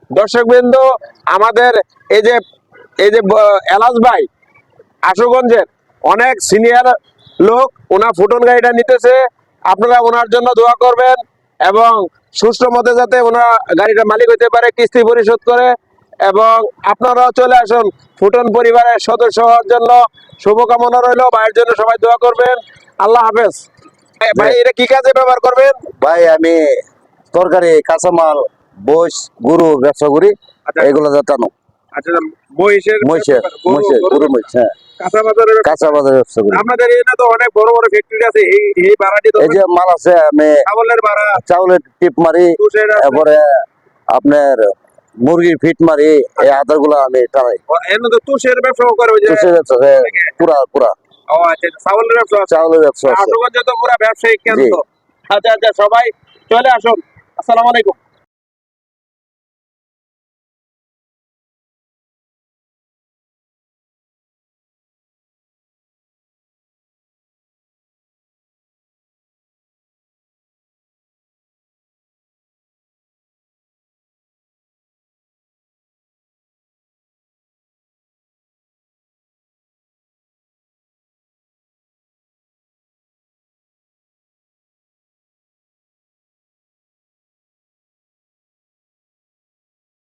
দর্শকবৃন্দ, আমাদের এই যে এলাস ভাই আশুগঞ্জের অনেক সিনিয়র লোক, ওনার ফুটন গাড়িটা নিতেছে। আপনারা ওনার জন্য দোয়া করবেন এবং সুষ্ঠু মতে যাতে ওনার গাড়িটা মালিক হইতে পারে, কিস্তি পরিশোধ করে। এবং আপনারাও চলে আসুন ফুটন পরিবারের সদস্য হওয়ার জন্য। শুভকামনা রইল, ভাইয়ের জন্য সবাই দোয়া করবেন। আল্লাহ হাফেজ। ভাই এটা কি কাজে ব্যবহার করবেন? ভাই আমি তরকারি, কাঁচামাল, বইস, গরু ব্যবসা করি। এগুলো জাতানো আচ্ছা, মহিষের গরু মহিষ, হ্যাঁ, কাঁচা বাজারের ব্যবসা করি। আপনাদের এখানে তো অনেক বড় বড় ফ্যাক্টরি আছে, এই ভাড়াটি এই যে মাল আছে, আমি চাউলের টিপ মারি, তারপরে আপনার মুরগির ফিট মারি, এই আদার গুলা আমি টানাই। তুষের ব্যবসা করে, তুষের ব্যবসা পুরা পুরা চাউলের ব্যবসা, চাউলের ব্যবসা আশুগঞ্জে তো পুরা ব্যবসায়িক কেন্দ্র। আচ্ছা আচ্ছা, সবাই চলে আসুন। আসসালামু আলাইকুম।